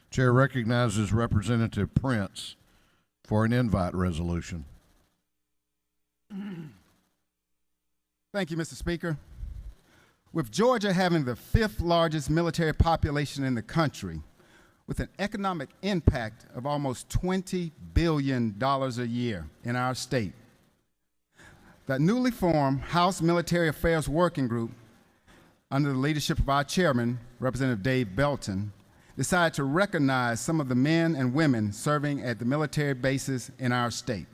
Chair recognizes Representative Prince for an invite resolution. Thank you, Mr. Speaker. With Georgia having the 5th largest military population in the country, with an economic impact of almost $20 billion a year in our state, the newly formed House Military Affairs Working Group, under the leadership of our chairman, Representative Dave Belton, decided to recognize some of the men and women serving at the military bases in our state.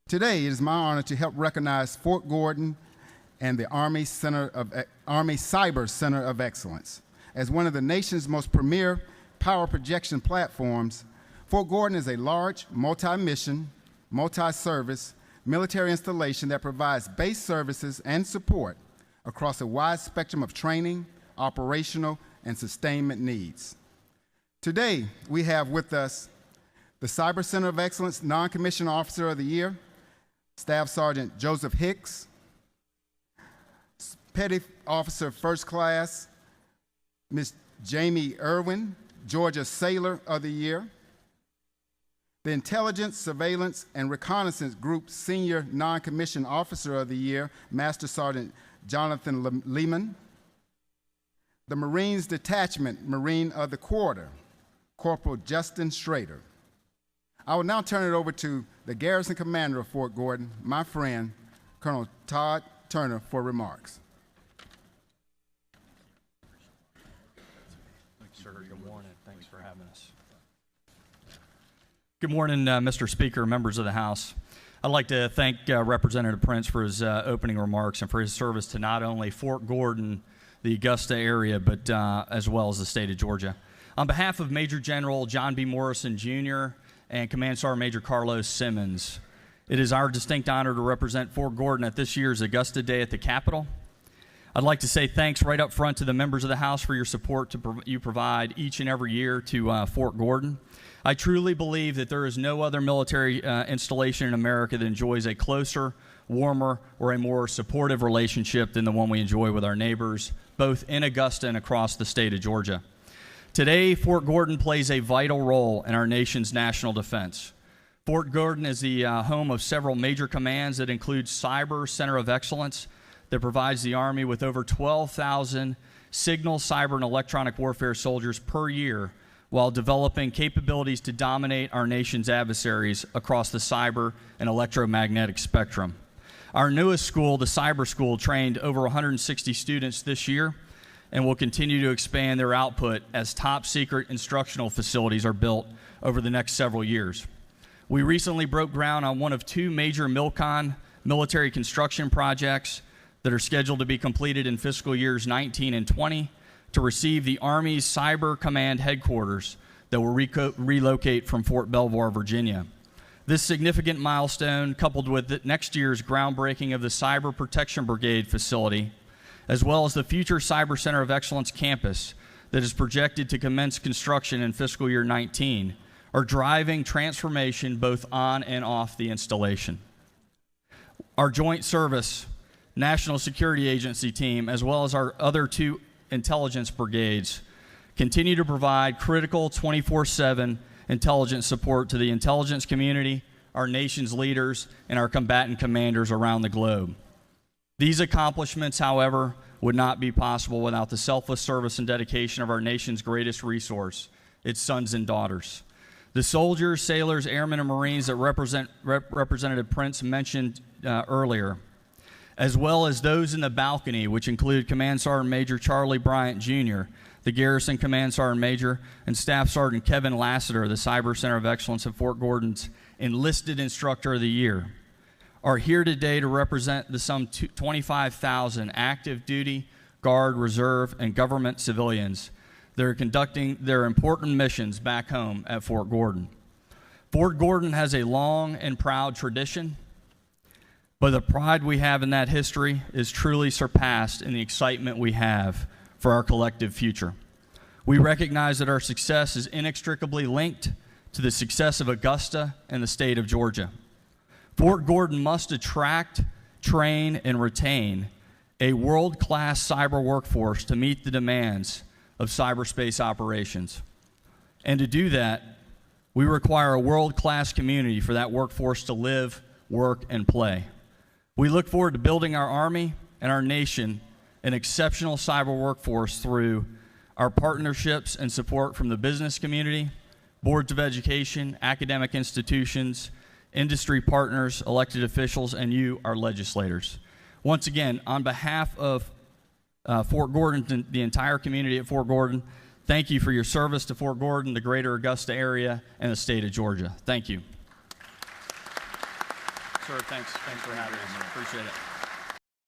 Today, it is my honor to help recognize Fort Gordon and the Army Cyber Center of Excellence. As one of the nation's most premier power projection platforms, Fort Gordon is a large, multi-mission, multi-service military installation that provides base services and support across a wide spectrum of training, operational, and sustainment needs. Today, we have with us the Cyber Center of Excellence Non-Commissioned Officer of the Year, Staff Sergeant Joseph Hicks, Petty Officer First Class, Ms. Jamie Irwin, Georgia Sailor of the Year, the Intelligence, Surveillance, and Reconnaissance Group Senior Non-Commissioned Officer of the Year, Master Sergeant Jonathan Lehman, the Marines Detachment Marine of the Quarter, Corporal Justin Schrader. I will now turn it over to the Garrison Commander of Fort Gordon, my friend, Colonel Todd Turner, for remarks. Sir, good morning. Thanks for having us. Good morning, Mr. Speaker, members of the House. I'd like to thank Representative Prince for his opening remarks and for his service to not only Fort Gordon, the Augusta area, but as well as the state of Georgia. On behalf of Major General John B. Morrison, Jr. and Command Sergeant Major Carlos Simmons, it is our distinct honor to represent Fort Gordon at this year's Augusta Day at the Capitol. I'd like to say thanks right up front to the members of the House for your support you provide each and every year to Fort Gordon. I truly believe that there is no other military installation in America that enjoys a closer, warmer, or a more supportive relationship than the one we enjoy with our neighbors, both in Augusta and across the state of Georgia. Today, Fort Gordon plays a vital role in our nation's national defense. Fort Gordon is the home of several major commands that include Cyber Center of Excellence that provides the Army with over 12,000 signal, cyber, and electronic warfare soldiers per year, while developing capabilities to dominate our nation's adversaries across the cyber and electromagnetic spectrum. Our newest school, the Cyber School, trained over 160 students this year and will continue to expand their output as top secret instructional facilities are built over the next several years. We recently broke ground on one of 2 major MILCON military construction projects that are scheduled to be completed in fiscal years 19 and 20 to receive the Army's Cyber Command headquarters that will relocate from Fort Belvoir, Virginia. This significant milestone, coupled with next year's groundbreaking of the Cyber Protection Brigade facility, as well as the future Cyber Center of Excellence campus that is projected to commence construction in fiscal year 19, are driving transformation both on and off the installation. Our Joint Service, National Security Agency team, as well as our other 2 intelligence brigades, continue to provide critical 24/7 intelligence support to the intelligence community, our nation's leaders, and our combatant commanders around the globe. These accomplishments, however, would not be possible without the selfless service and dedication of our nation's greatest resource, its sons and daughters. The soldiers, sailors, airmen, and Marines that Representative Prince mentioned earlier, as well as those in the balcony, which include Command Sergeant Major Charlie Bryant, Jr., the Garrison Command Sergeant Major, and Staff Sergeant Kevin Lassiter, the Cyber Center of Excellence at Fort Gordon's Enlisted Instructor of the Year, are here today to represent the some 25,000 active duty, Guard, Reserve, and government civilians that are conducting their important missions back home at Fort Gordon. Fort Gordon has a long and proud tradition, but the pride we have in that history is truly surpassed in the excitement we have for our collective future. We recognize that our success is inextricably linked to the success of Augusta and the state of Georgia. Fort Gordon must attract, train, and retain a world-class cyber workforce to meet the demands of cyberspace operations. And to do that, we require a world-class community for that workforce to live, work, and play. We look forward to building our Army and our nation an exceptional cyber workforce through our partnerships and support from the business community, boards of education, academic institutions, industry partners, elected officials, and you, our legislators. Once again, on behalf of Fort Gordon, the entire community at Fort Gordon, thank you for your service to Fort Gordon, the greater Augusta area, and the state of Georgia. Thank you. Sir, thanks for having us. Appreciate it.